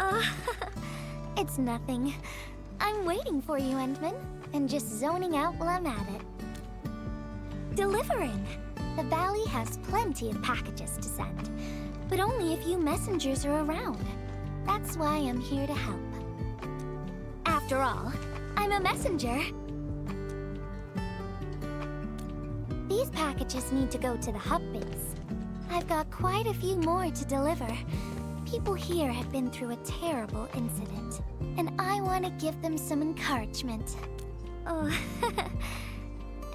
Uh, it's nothing. I'm waiting for you, Endman, and just zoning out while I'm at it. Delivering! The valley has plenty of packages to send, but only a few messengers are around. That's why I'm here to help. After all, I'm a messenger. These packages need to go to the hub base. I've got quite a few more to deliver. People here have been through a terrible incident, and I want to give them some encouragement. Oh,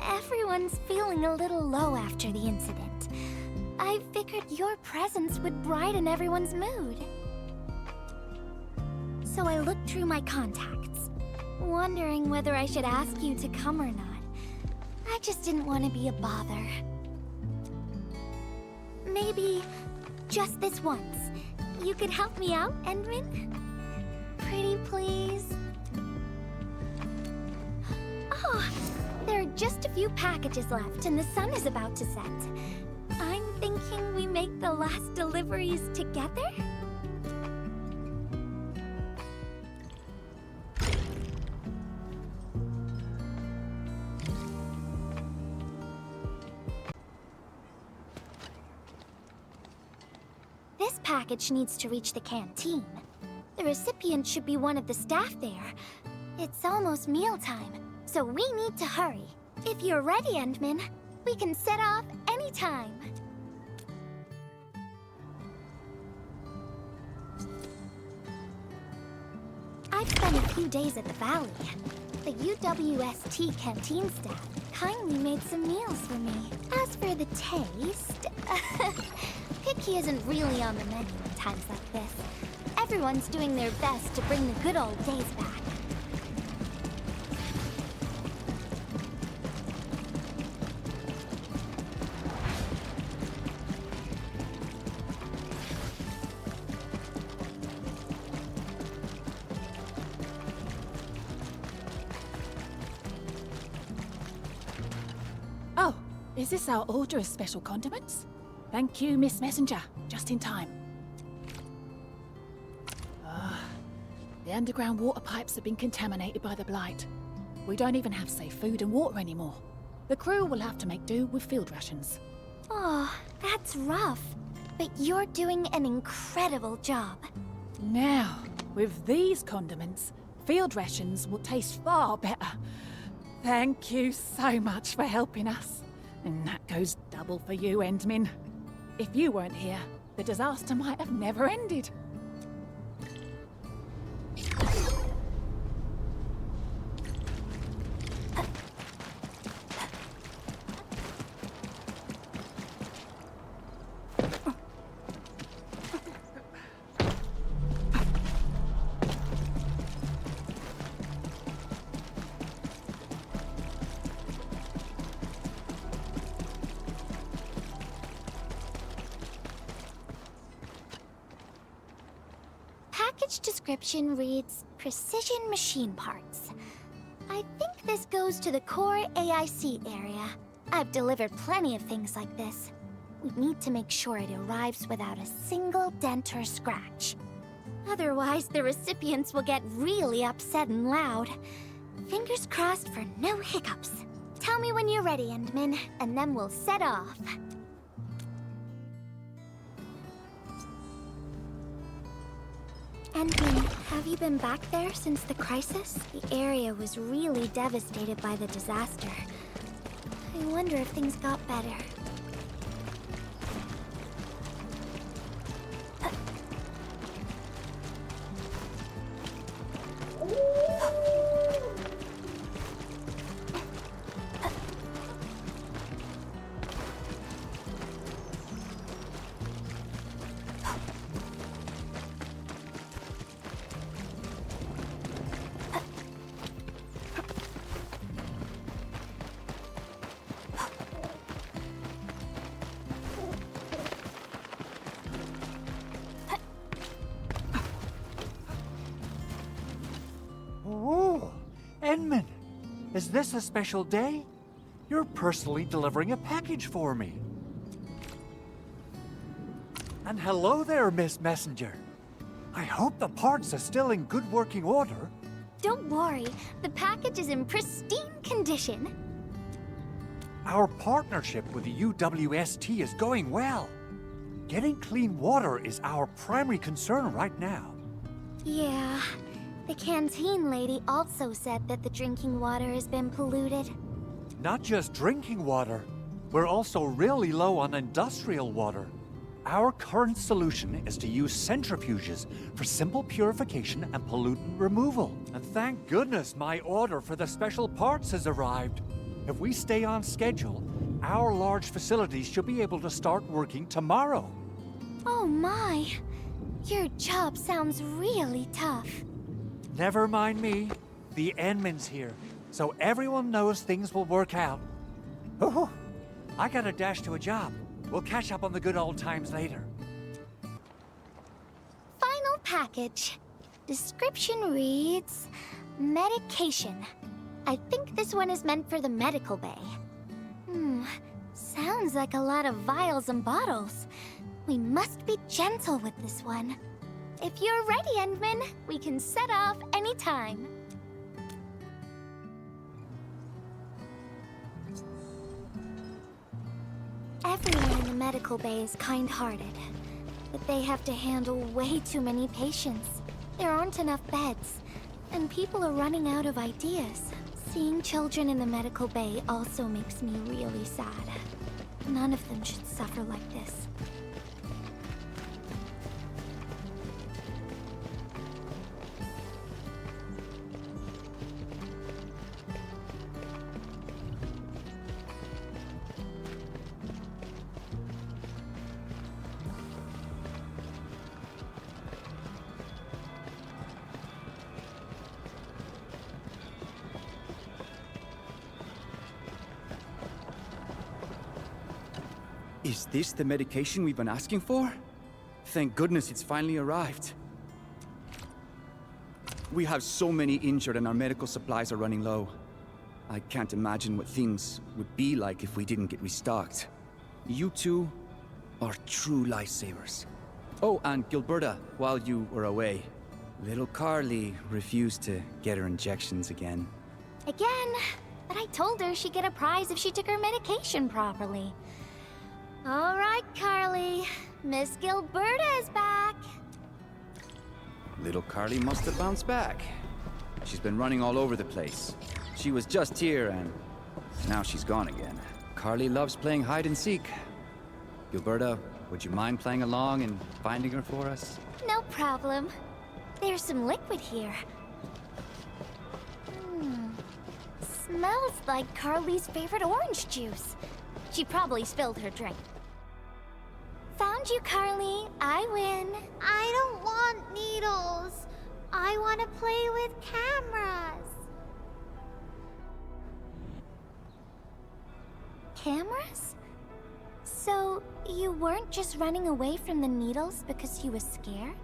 everyone's feeling a little low after the incident. I figured your presence would brighten everyone's mood. So I looked through my contacts, wondering whether I should ask you to come or not. I just didn't want to be a bother. Maybe just this once, you could help me out, Endman? Pretty please? Oh, there are just a few packages left and the sun is about to set. I'm thinking we make the last deliveries together? This package needs to reach the canteen. The recipient should be one of the staff there. It's almost mealtime, so we need to hurry. If you're ready, Endman, we can set off anytime. I've spent a few days at the valley. The UWST canteen staff kindly made some meals for me. As for the taste, picky isn't really on the menu in times like this. Everyone's doing their best to bring the good old days back. Oh, is this our order of special condiments? Thank you, Miss Messenger. Just in time. The underground water pipes have been contaminated by the blight. We don't even have safe food and water anymore. The crew will have to make do with field rations. Oh, that's rough. But you're doing an incredible job. Now, with these condiments, field rations will taste far better. Thank you so much for helping us. And that goes double for you, Endman. If you weren't here, the disaster might have never ended. Package description reads, Precision Machine Parts. I think this goes to the core AIC area. I've delivered plenty of things like this. We need to make sure it arrives without a single dent or scratch. Otherwise, the recipients will get really upset and loud. Fingers crossed for no hiccups. Tell me when you're ready, Endman, and then we'll set off. Endman, have you been back there since the crisis? The area was really devastated by the disaster. I wonder if things got better. Endman, is this a special day? You're personally delivering a package for me. And hello there, Miss Messenger. I hope the parts are still in good working order. Don't worry, the package is in pristine condition. Our partnership with the UWST is going well. Getting clean water is our primary concern right now. Yeah, the canteen lady also said that the drinking water has been polluted. Not just drinking water, we're also really low on industrial water. Our current solution is to use centrifuges for simple purification and pollutant removal. And thank goodness my order for the special parts has arrived. If we stay on schedule, our large facilities should be able to start working tomorrow. Oh my, your job sounds really tough. Never mind me. The Endman's here, so everyone knows things will work out. Oh, I gotta dash to a job. We'll catch up on the good old times later. Final package. Description reads, medication. I think this one is meant for the medical bay. Sounds like a lot of vials and bottles. We must be gentle with this one. If you're ready, Endman, we can set off anytime. Everyone in the medical bay is kind-hearted, but they have to handle way too many patients. There aren't enough beds, and people are running out of ideas. Seeing children in the medical bay also makes me really sad. None of them should suffer like this. Is this the medication we've been asking for? Thank goodness it's finally arrived. We have so many injured and our medical supplies are running low. I can't imagine what things would be like if we didn't get restocked. You two are true lifesavers. Oh, and Gilberta, while you were away, little Carly refused to get her injections again. Again? But I told her she'd get a prize if she took her medication properly. All right, Carly. Miss Gilberta is back. Little Carly must have bounced back. She's been running all over the place. She was just here and now she's gone again. Carly loves playing hide and seek. Gilberta, would you mind playing along and finding her for us? No problem. There's some liquid here. Smells like Carly's favorite orange juice. She probably spilled her drink. Found you, Carly. I win. I don't want needles. I want to play with cameras. Cameras? So, you weren't just running away from the needles because you were scared?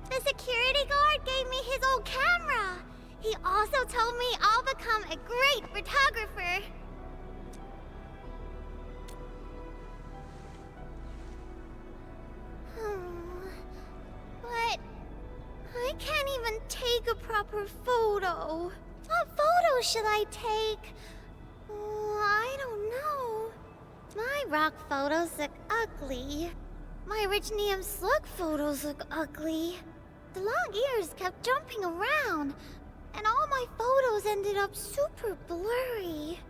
The security guard gave me his old camera. He also told me I'll become a great photographer. But I can't even take a proper photo. What photo should I take? I don't know. My rock photos look ugly. My Originium slug photos look ugly. The long ears kept jumping around, and all my photos ended up super blurry.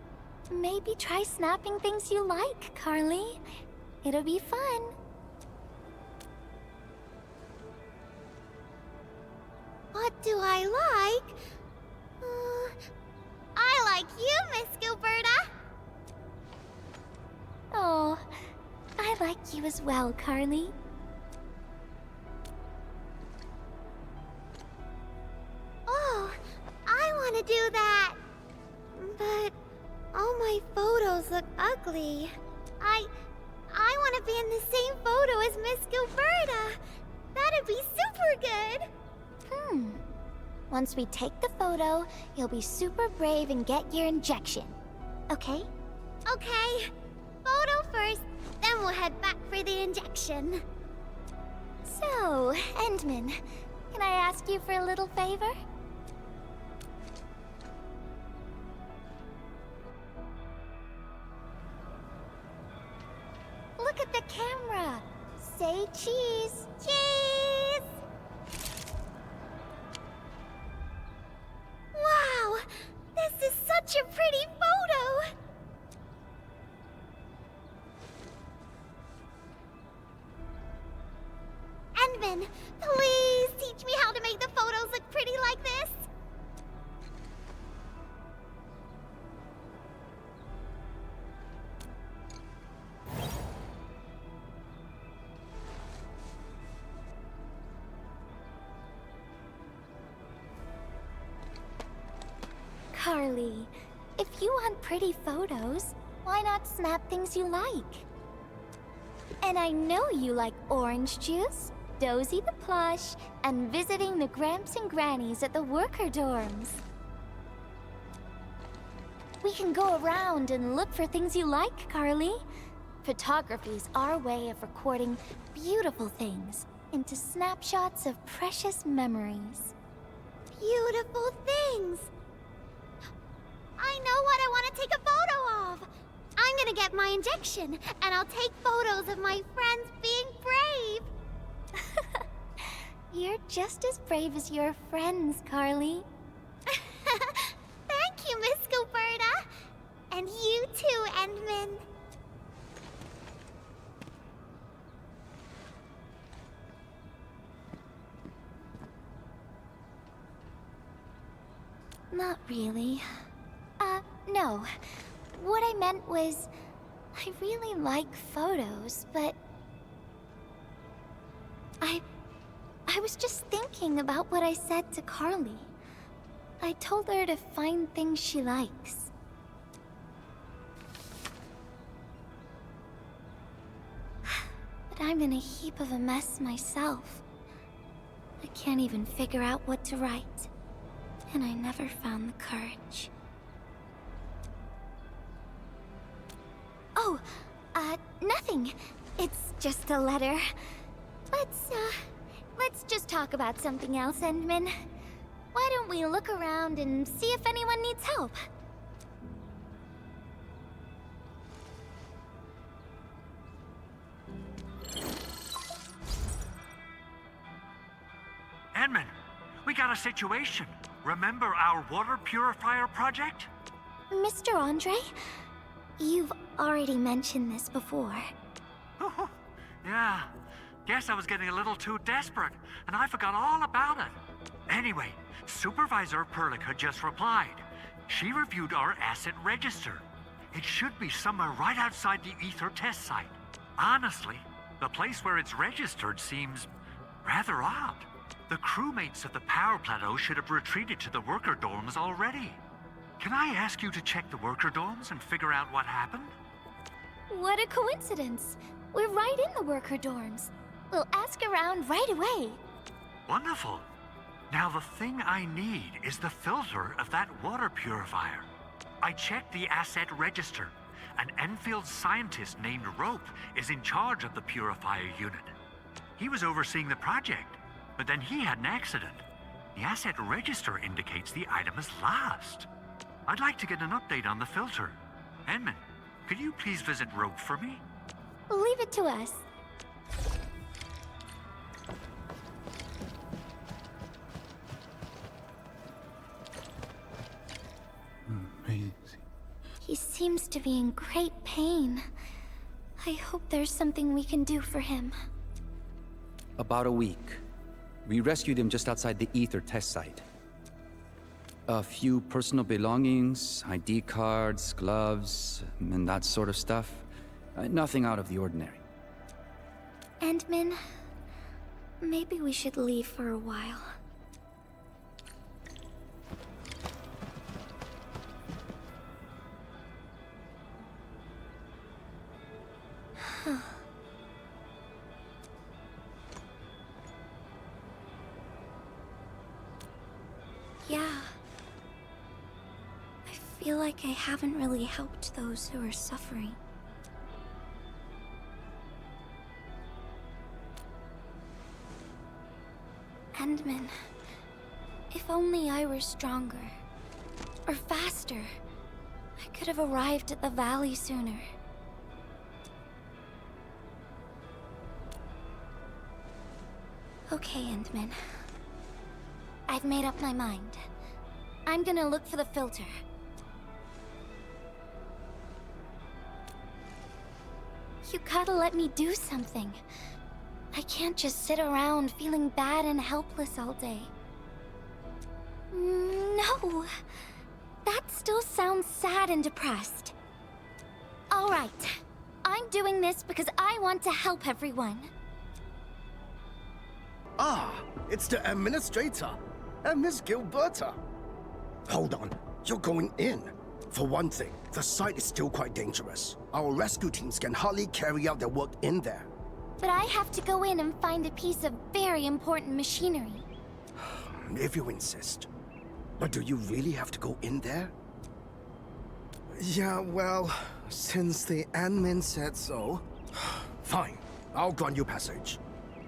Maybe try snapping things you like, Carly. It'll be fun. What do I like? I like you, Miss Gilberta. Oh, I like you as well, Carly. Oh, I want to do that. But all my photos look ugly. I want to be in the same photo as Miss Gilberta. That'd be super good. Once we take the photo, you'll be super brave and get your injection. Okay? Okay. Photo first, then we'll head back for the injection. So, Endman, Can I ask you for a little favor? Look at the camera. Say cheese. Cheese! Wow! This is such a pretty photo! Endman, please teach me how to make the photos look pretty like this. Carly, if you want pretty photos, why not snap things you like? And I know you like orange juice, Dozy the plush, and visiting the Gramps and Grannies at the worker dorms. We can go around and look for things you like, Carly. Photography's our way of recording beautiful things into snapshots of precious memories. Beautiful things! I know what I want to take a photo of! I'm gonna get my injection, and I'll take photos of my friends being brave! You're just as brave as your friends, Carly. Thank you, Miss Gilberta! And you too, Endman. Not really. No. What I meant was, I really like photos, but I was just thinking about what I said to Carly. I told her to find things she likes. But I'm in a heap of a mess myself. I can't even figure out what to write. And I never found the courage. Oh, nothing. It's just a letter. Let's just talk about something else, Endman. Why don't we look around and see if anyone needs help? Edmund, we got a situation. Remember our water purifier project? Mr. Andre, you've already mentioned this before. Yeah. Guess I was getting a little too desperate, and I forgot all about it. Anyway, Supervisor Perlick had just replied. She reviewed our asset register. It should be somewhere right outside the Ether test site. Honestly, the place where it's registered seems rather odd. The crewmates of the power plateau should have retreated to the worker dorms already. Can I ask you to check the worker dorms and figure out what happened? What a coincidence. We're right in the worker dorms. We'll ask around right away. Wonderful. Now the thing I need is the filter of that water purifier. I checked the asset register. An Endfield scientist named Rope is in charge of the purifier unit. He was overseeing the project, but then he had an accident. The asset register indicates the item is lost. I'd like to get an update on the filter. Edmund, could you please visit Rope for me? Leave it to us. Amazing. He seems to be in great pain. I hope there's something we can do for him. About a week. We rescued him just outside the Ether test site. A few personal belongings, ID cards, gloves, and that sort of stuff. Nothing out of the ordinary. Endman, maybe we should leave for a while. Yeah. I feel like I haven't really helped those who are suffering. Endman, if only I were stronger. Or faster. I could have arrived at the valley sooner. Okay, Endman. I've made up my mind. I'm gonna look for the filter. You gotta let me do something. I can't just sit around feeling bad and helpless all day. No. That still sounds sad and depressed. Alright. I'm doing this because I want to help everyone. Ah, it's the administrator, Miss Gilberta. Hold on, you're going in. For one thing, the site is still quite dangerous. Our rescue teams can hardly carry out their work in there. But I have to go in and find a piece of very important machinery. If you insist. But do you really have to go in there? Yeah, well, since the admin said so. Fine, I'll grant you passage.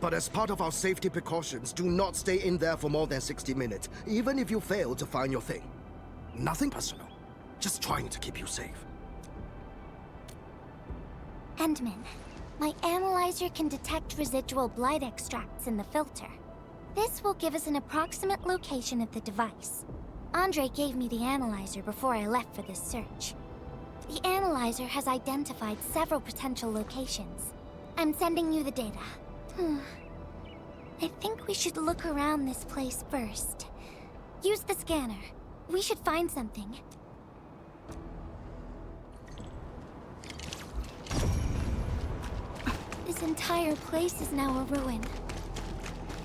But as part of our safety precautions, do not stay in there for more than 60 minutes, even if you fail to find your thing. Nothing personal, just trying to keep you safe. Endman, my analyzer can detect residual blight extracts in the filter. This will give us an approximate location of the device. Andre gave me the analyzer before I left for this search. The analyzer has identified several potential locations. I'm sending you the data. I think we should look around this place first. Use the scanner. We should find something. This entire place is now a ruin.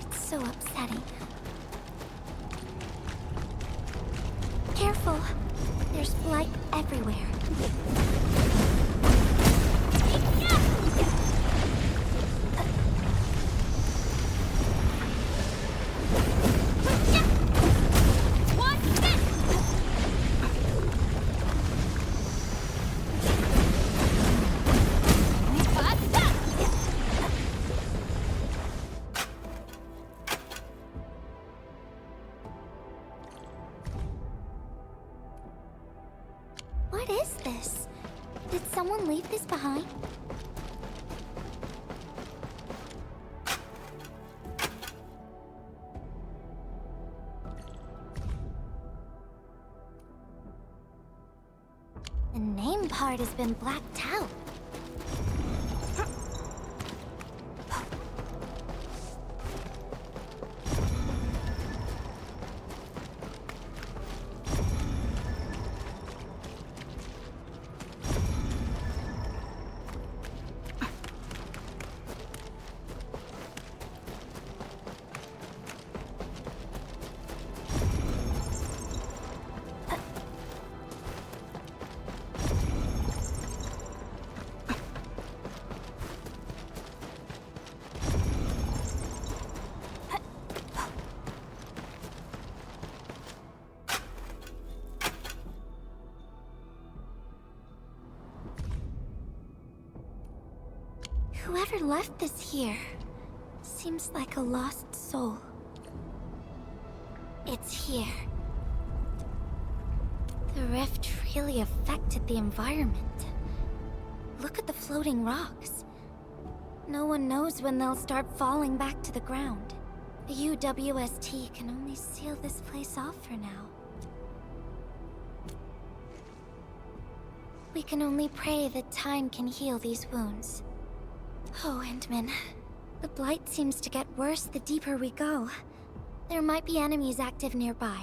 It's so upsetting. Careful. There's blight everywhere. What is this? Did someone leave this behind? The name part has been blacked out. Whoever left this here seems like a lost soul. It's here. The rift really affected the environment. Look at the floating rocks. No one knows when they'll start falling back to the ground. The UWST can only seal this place off for now. We can only pray that time can heal these wounds. Oh, Endman. The blight seems to get worse the deeper we go. There might be enemies active nearby.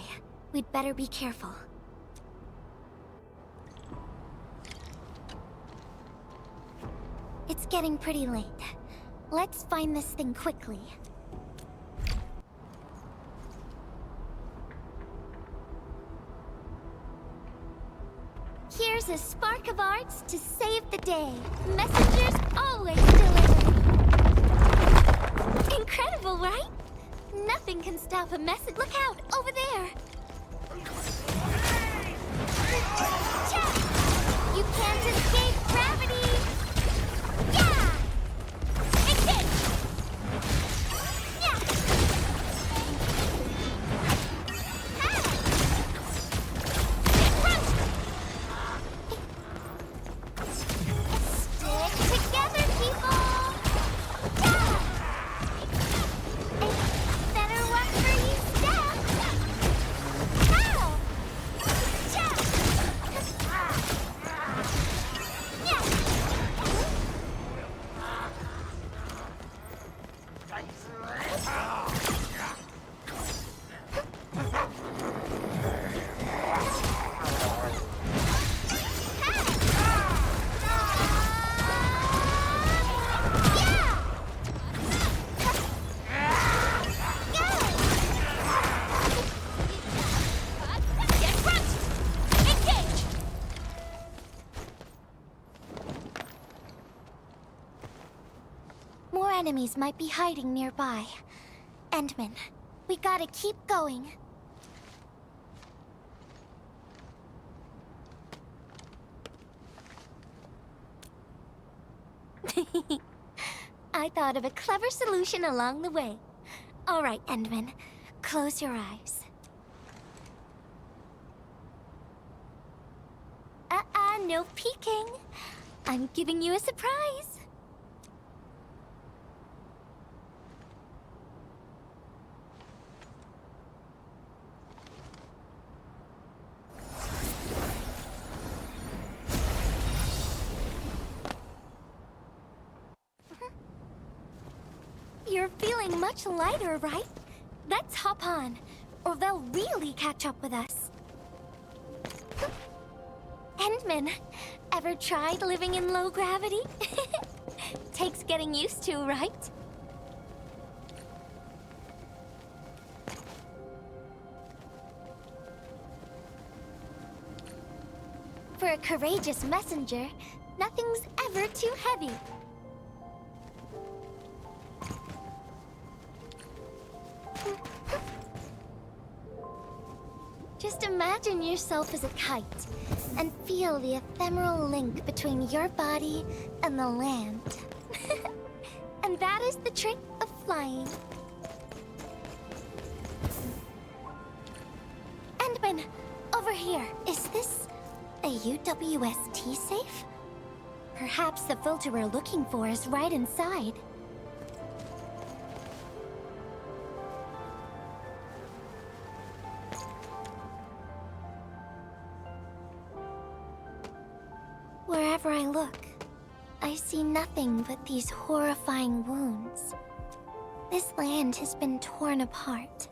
We'd better be careful. It's getting pretty late. Let's find this thing quickly. Here's a spark of arts to save the day. Messengers always deliver. Incredible, right? Nothing can stop a message. Look out, over there. Check! You can't escape gravity. Yeah! Exit! Yeah! enemies might be hiding nearby. Endman, we gotta keep going. I thought of a clever solution along the way. All right, Endman, close your eyes. No peeking. I'm giving you a surprise. You're feeling much lighter, right? Let's hop on, or they'll really catch up with us. Endman, ever tried living in low gravity? Takes getting used to, right? For a courageous messenger, nothing's ever too heavy. Just imagine yourself as a kite, and feel the ephemeral link between your body and the land. And that is the trick of flying. Endman, over here, is this a UWST safe? Perhaps the filter we're looking for is right inside. Wherever I look, I see nothing but these horrifying wounds. This land has been torn apart.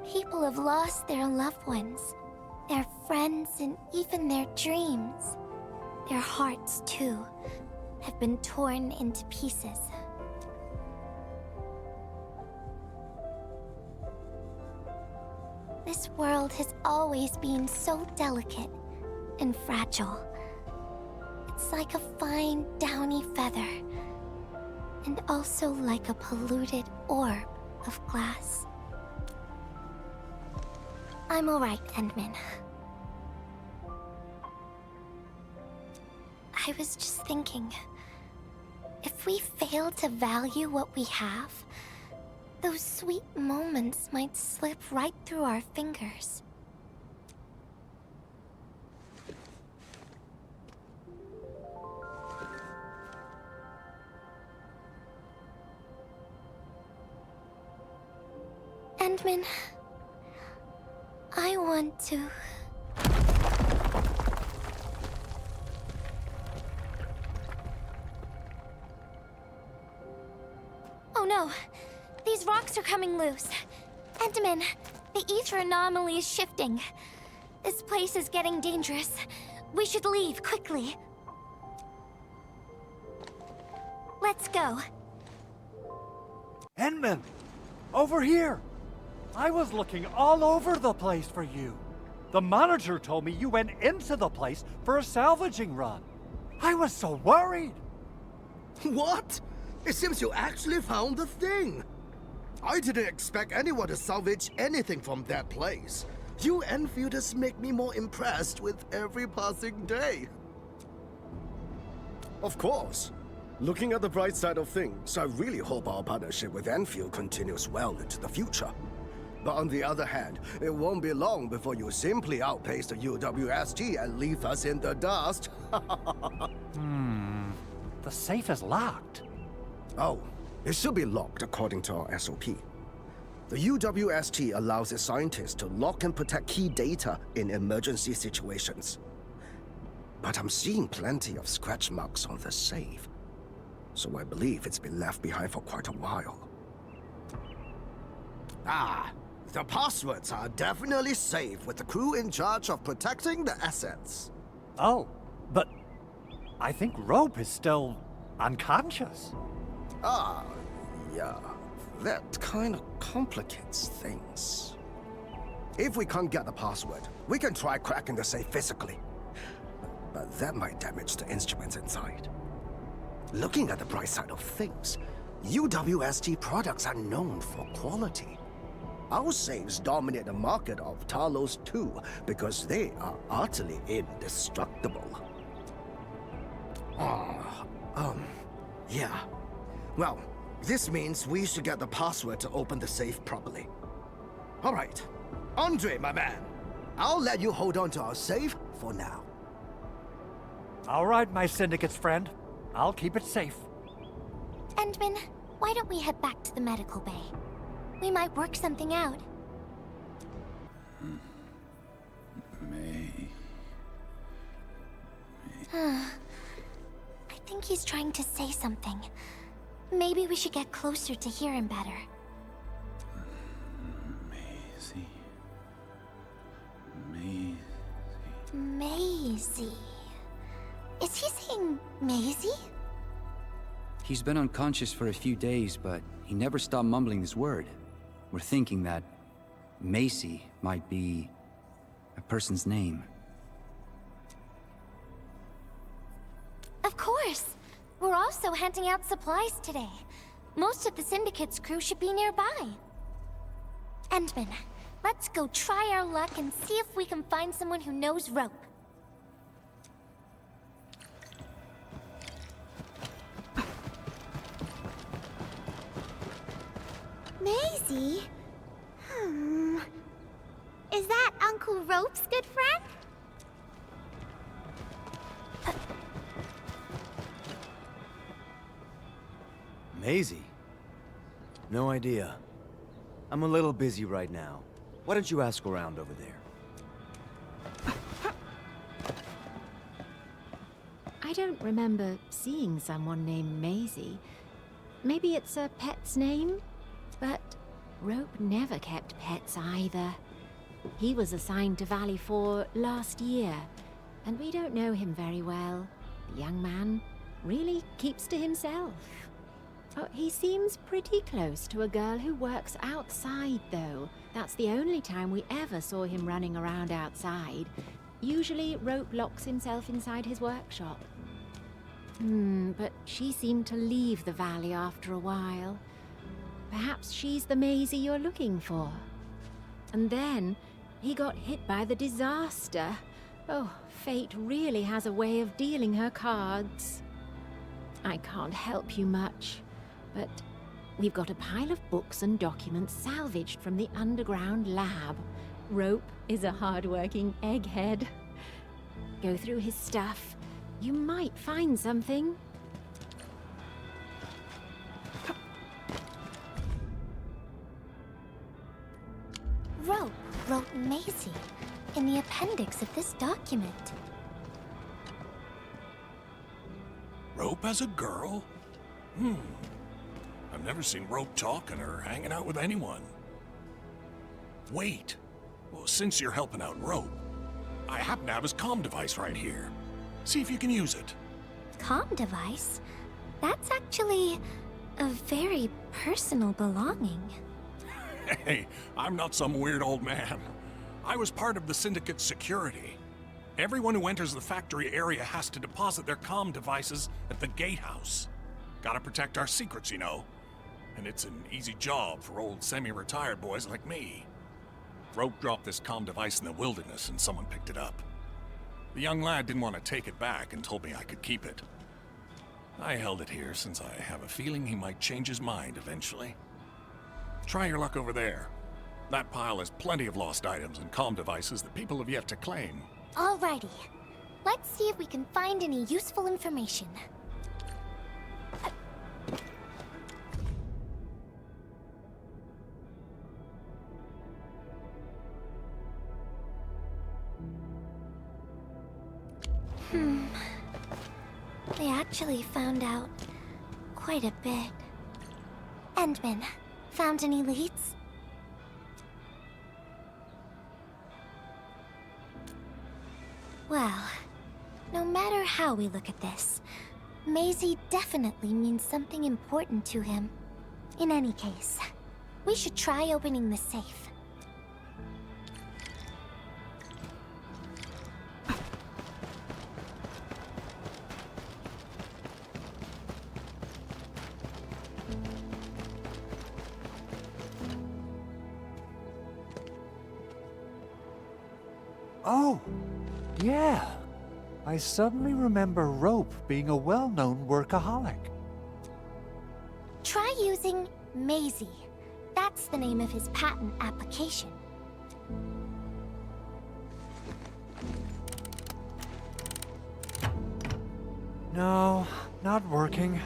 People have lost their loved ones, their friends, and even their dreams. Their hearts, too, have been torn into pieces. This world has always been so delicate and fragile. It's like a fine, downy feather, and also like a polluted orb of glass. I'm all right, Endman. I was just thinking, if we fail to value what we have, those sweet moments might slip right through our fingers. Endman, I want to... Oh no! These rocks are coming loose. Endman, the ether anomaly is shifting. This place is getting dangerous. We should leave quickly. Let's go. Endman! Over here! I was looking all over the place for you. The manager told me you went into the place for a salvaging run. I was so worried. What? It seems you actually found the thing. I didn't expect anyone to salvage anything from that place. You Enfielders make me more impressed with every passing day. Of course. Looking at the bright side of things, I really hope our partnership with Endfield continues well into the future. But on the other hand, it won't be long before you simply outpace the UWST and leave us in the dust. The safe is locked. Oh, it should be locked according to our SOP. The UWST allows its scientists to lock and protect key data in emergency situations. But I'm seeing plenty of scratch marks on the safe, so I believe it's been left behind for quite a while. The passwords are definitely safe with the crew in charge of protecting the assets. Oh, but I think Rope is still unconscious. Yeah. That kind of complicates things. If we can't get the password, we can try cracking the safe physically. But that might damage the instruments inside. Looking at the bright side of things, UWST products are known for quality. Our safes dominate the market of Talos too, because they are utterly indestructible. Yeah. Well, this means we should get the password to open the safe properly. All right. Andre, my man. I'll let you hold on to our safe for now. All right, my syndicate's friend. I'll keep it safe. Endman, why don't we head back to the medical bay? We might work something out. I think he's trying to say something. Maybe we should get closer to hear him better. Maisie. Is he saying Maisie? He's been unconscious for a few days, but he never stopped mumbling this word. We're thinking that Macy might be a person's name. Of course. We're also handing out supplies today. Most of the Syndicate's crew should be nearby. Endman, let's go try our luck and see if we can find someone who knows rope. Maisie? Is that Uncle Rope's good friend? Maisie? No idea. I'm a little busy right now. Why don't you ask around over there? I don't remember seeing someone named Maisie. Maybe it's a pet's name? But Rope never kept pets either. He was assigned to Valley 4 last year, and we don't know him very well. The young man really keeps to himself. Oh, he seems pretty close to a girl who works outside, though. That's the only time we ever saw him running around outside. Usually, Rope locks himself inside his workshop. But she seemed to leave the valley after a while. Perhaps she's the Maisie you're looking for. And then, he got hit by the disaster. Oh, fate really has a way of dealing her cards. I can't help you much, but we've got a pile of books and documents salvaged from the underground lab. Rope is a hard-working egghead. Go through his stuff. You might find something. Rope wrote Maisie in the appendix of this document. Rope as a girl? I've never seen Rope talking or hanging out with anyone. Wait. Well, since you're helping out Rope, I happen to have his comm device right here. See if you can use it. Comm device? That's actually a very personal belonging. Hey, I'm not some weird old man. I was part of the Syndicate's security. Everyone who enters the factory area has to deposit their comm devices at the gatehouse. Gotta protect our secrets, you know. And it's an easy job for old semi-retired boys like me. Rope dropped this comm device in the wilderness and someone picked it up. The young lad didn't want to take it back and told me I could keep it. I held it here since I have a feeling he might change his mind eventually. Try your luck over there. That pile has plenty of lost items and comm devices that people have yet to claim. Alrighty. Let's see if we can find any useful information. They actually found out quite a bit. Endman, found any leads? Well, no matter how we look at this, Maisie definitely means something important to him. In any case, we should try opening the safe. Oh, yeah. I suddenly remember Rope being a well-known workaholic. Try using Maisie. That's the name of his patent application. No, not working.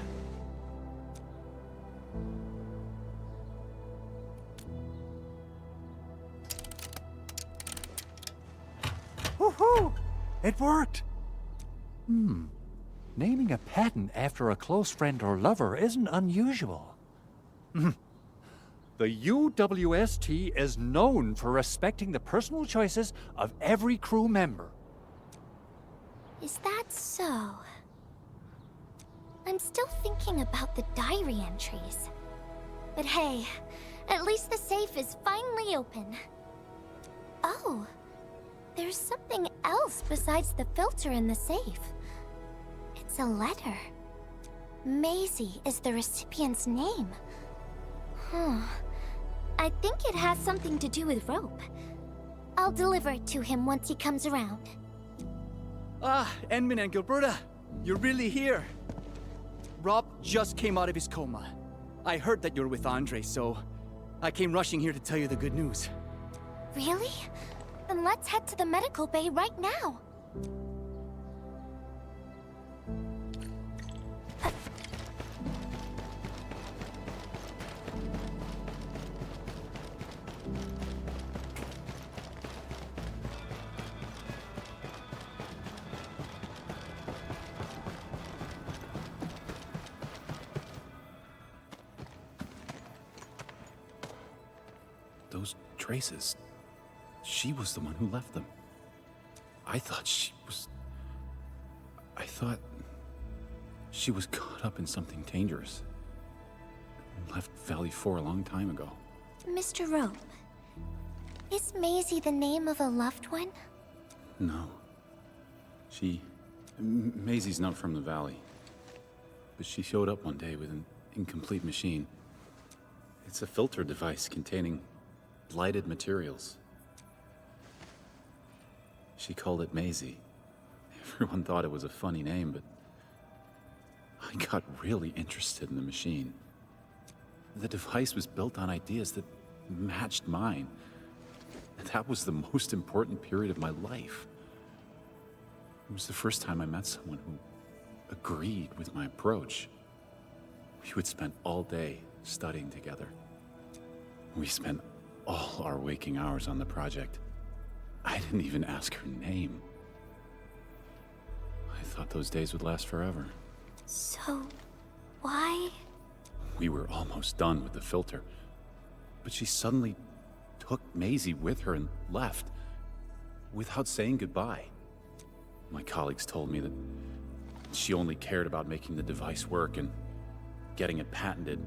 Woohoo! It worked! Naming a patent after a close friend or lover isn't unusual. The UWST is known for respecting the personal choices of every crew member. Is that so? I'm still thinking about the diary entries. But hey, at least the safe is finally open. Oh, there's something else besides the filter in the safe. It's a letter. Maisie is the recipient's name. I think it has something to do with Rope. I'll deliver it to him once he comes around. Ah, Endman and Gilberta, you're really here. Rob just came out of his coma. I heard that you're with Andre, so I came rushing here to tell you the good news. Really? Then let's head to the medical bay right now. Those traces. She was the one who left them. I thought she was caught up in something dangerous. Left Valley 4 a long time ago. Mr. Rope, is Maisie the name of a loved one? No. Maisie's not from the Valley. But she showed up one day with an incomplete machine. It's a filter device containing blighted materials. She called it Maisie. Everyone thought it was a funny name, but I got really interested in the machine. The device was built on ideas that matched mine. And that was the most important period of my life. It was the first time I met someone who agreed with my approach. We would spend all day studying together. We spent all our waking hours on the project. I didn't even ask her name. I thought those days would last forever. So, why? We were almost done with the filter, but she suddenly took Maisie with her and left without saying goodbye. My colleagues told me that she only cared about making the device work and getting it patented.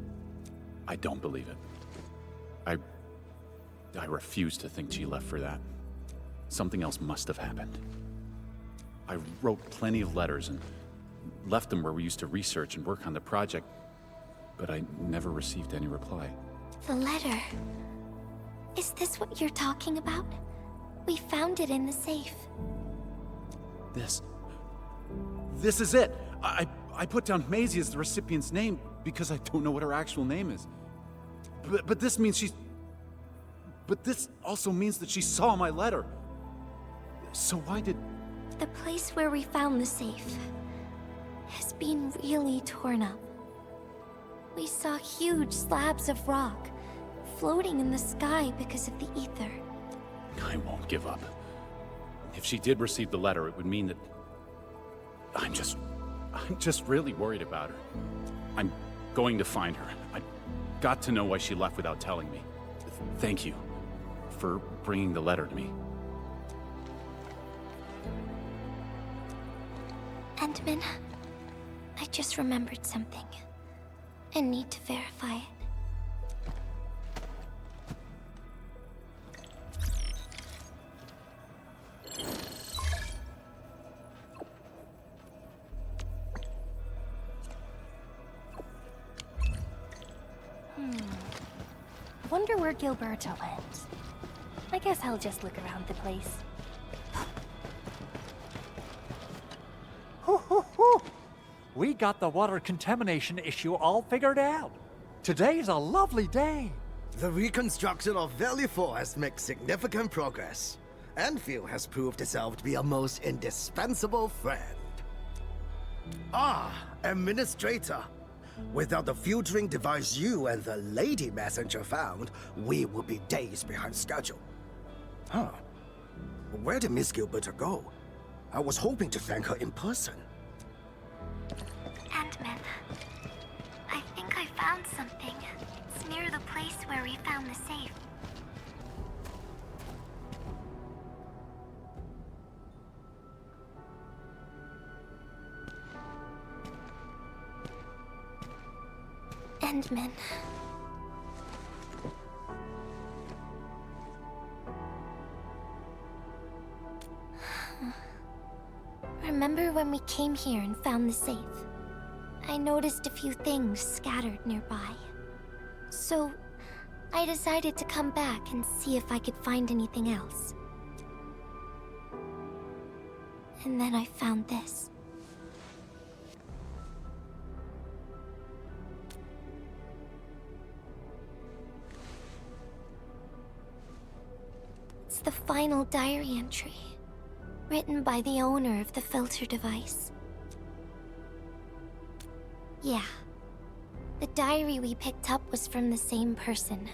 I don't believe it. I refuse to think she left for that. Something else must have happened. I wrote plenty of letters and left them where we used to research and work on the project, but I never received any reply. The letter. Is this what you're talking about? We found it in the safe. This is it! I put down Maisie as the recipient's name because I don't know what her actual name is. But this means she's... But this also means that she saw my letter. So why did... The place where we found the safe has been really torn up. We saw huge slabs of rock floating in the sky because of the ether. I won't give up. If she did receive the letter, it would mean that... I'm just really worried about her. I'm going to find her. I've got to know why she left without telling me. Thank you for bringing the letter to me. Endman, I just remembered something. I need to verify it. Wonder where Gilberta went. I guess I'll just look around the place. We got the water contamination issue all figured out. Today's a lovely day. The reconstruction of Valley 4 has made significant progress. Endfield has proved itself to be a most indispensable friend. Ah, Administrator. Without the filtering device you and the lady messenger found, we would be days behind schedule. Huh. Where did Miss Gilberta go? I was hoping to thank her in person. Endman, I think I found something. It's near the place where we found the safe. Endman. Remember when we came here and found the safe? I noticed a few things scattered nearby. So, I decided to come back and see if I could find anything else. And then I found this. It's the final diary entry, written by the owner of the filter device. Yeah. The diary we picked up was from the same person.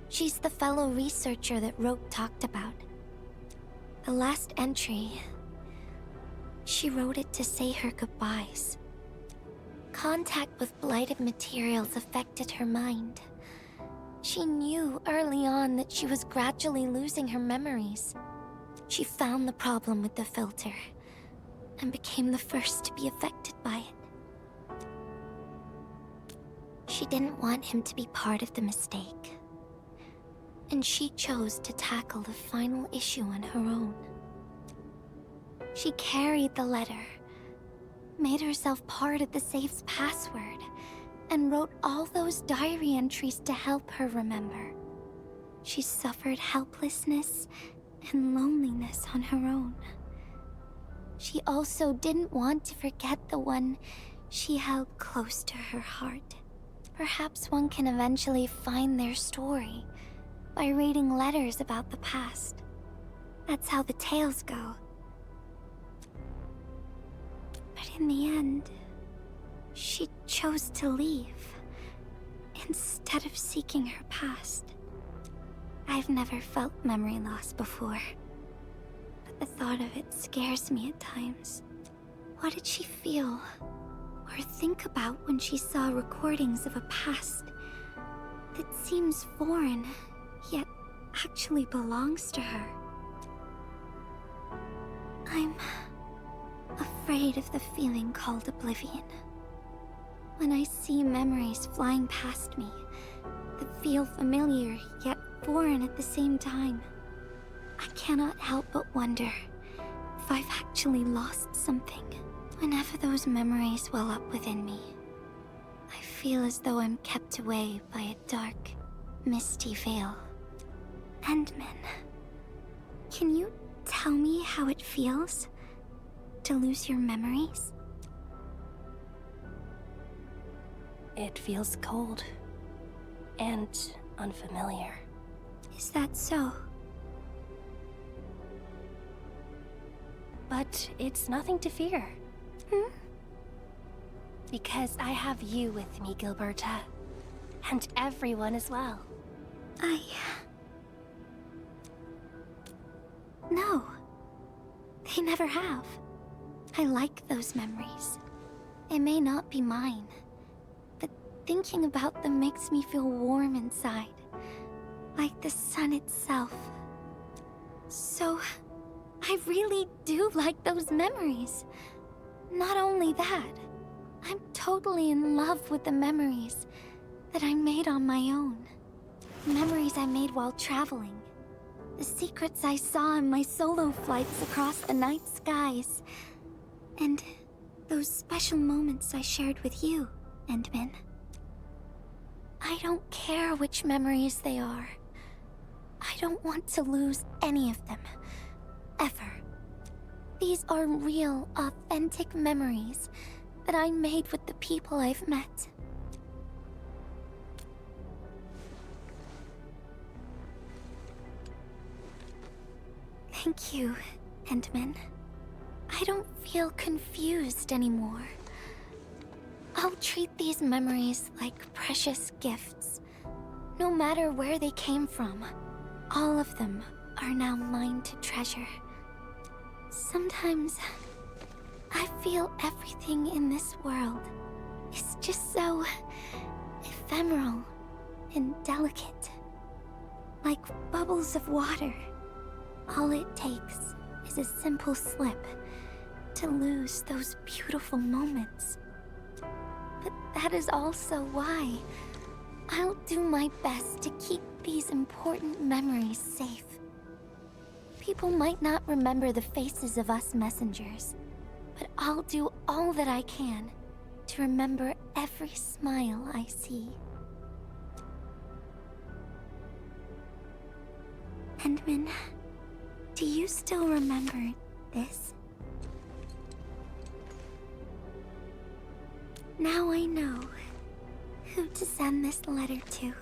She's the fellow researcher that Rope talked about. The last entry, she wrote it to say her goodbyes. Contact with blighted materials affected her mind. She knew early on that she was gradually losing her memories. She found the problem with the filter, and became the first to be affected by it. She didn't want him to be part of the mistake, and she chose to tackle the final issue on her own. She carried the letter, made herself part of the safe's password, and wrote all those diary entries to help her remember. She suffered helplessness and loneliness on her own. She also didn't want to forget the one she held close to her heart. Perhaps one can eventually find their story by reading letters about the past. That's how the tales go. But in the end, she chose to leave instead of seeking her past. I've never felt memory loss before, but the thought of it scares me at times. What did she feel or think about when she saw recordings of a past that seems foreign, yet actually belongs to her? I'm afraid of the feeling called oblivion. When I see memories flying past me that feel familiar yet foreign at the same time, I cannot help but wonder if I've actually lost something. Whenever those memories well up within me, I feel as though I'm kept away by a dark, misty veil. Endman, can you tell me how it feels to lose your memories? It feels cold and unfamiliar. Is that so? But it's nothing to fear. Hmm? Because I have you with me, Gilberta. And everyone as well. No. They never have. I like those memories. They may not be mine, but thinking about them makes me feel warm inside. Like the sun itself. So, I really do like those memories. Not only that, I'm totally in love with the memories that I made on my own. Memories I made while traveling. The secrets I saw in my solo flights across the night skies. And those special moments I shared with you, Endman. I don't care which memories they are. I don't want to lose any of them. Ever. These are real, authentic memories that I made with the people I've met. Thank you, Endman. I don't feel confused anymore. I'll treat these memories like precious gifts. No matter where they came from, all of them are now mine to treasure. Sometimes, I feel everything in this world is just so ephemeral and delicate. Like bubbles of water. All it takes is a simple slip to lose those beautiful moments. But that is also why I'll do my best to keep these important memories safe. People might not remember the faces of us messengers, but I'll do all that I can to remember every smile I see. Endman, do you still remember this? Now I know who to send this letter to.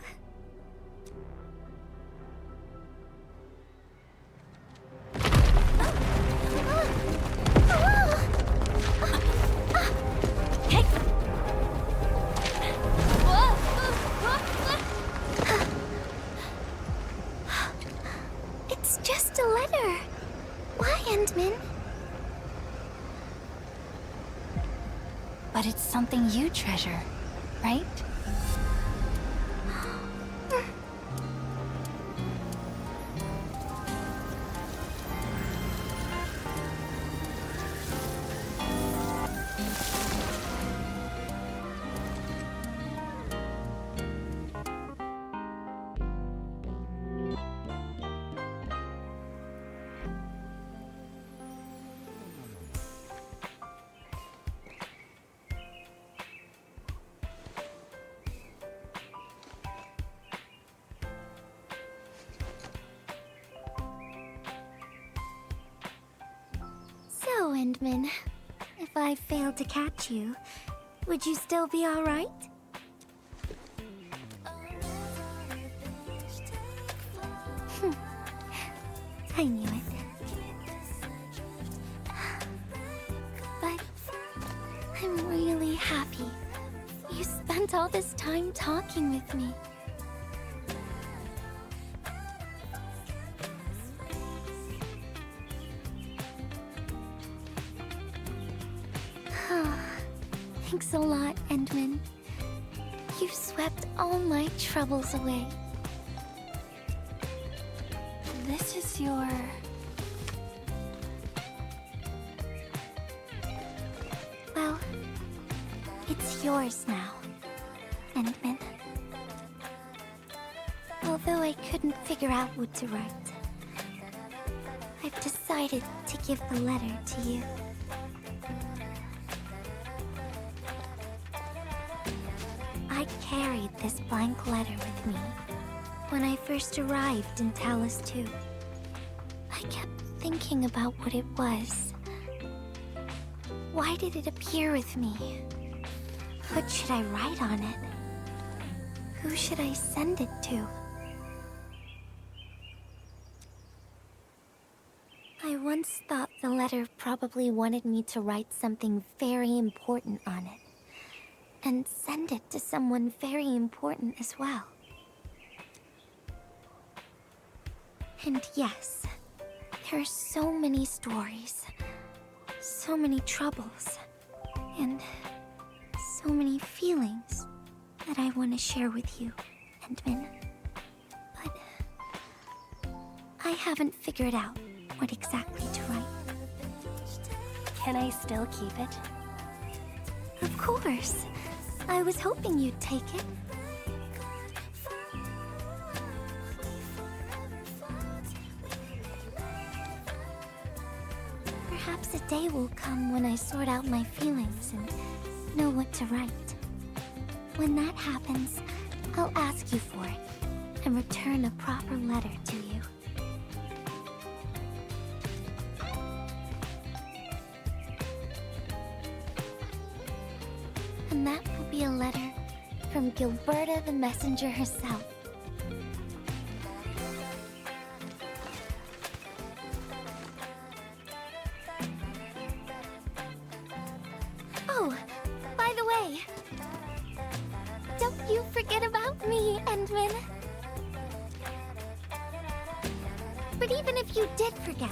It's just a letter. Why, Endman? But it's something you treasure, right? So, Endman, if I failed to catch you, would you still be alright? I knew it. But I'm really happy you spent all this time talking with me. Thanks a lot, Endman. You swept all my troubles away. This is your... Well, it's yours now, Endman. Although I couldn't figure out what to write, I've decided to give the letter to you. I carried this blank letter with me when I first arrived in Talus 2. I kept thinking about what it was. Why did it appear with me? What should I write on it? Who should I send it to? I once thought the letter probably wanted me to write something very important on it, and send it to someone very important as well. And yes, there are so many stories, so many troubles, and so many feelings that I want to share with you, Endman. But I haven't figured out what exactly to write. Can I still keep it? Of course. I was hoping you'd take it. Perhaps a day will come when I sort out my feelings and know what to write. When that happens, I'll ask you for it and return a proper letter to you. be a letter from Gilberta the messenger herself. Oh, by the way, don't you forget about me, Endman. But even if you did forget,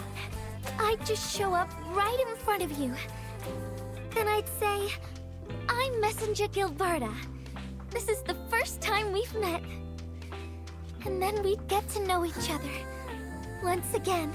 I'd just show up right in front of you. Then I'd say, I'm Messenger Gilberta. This is the first time we've met. And then we'd get to know each other once again.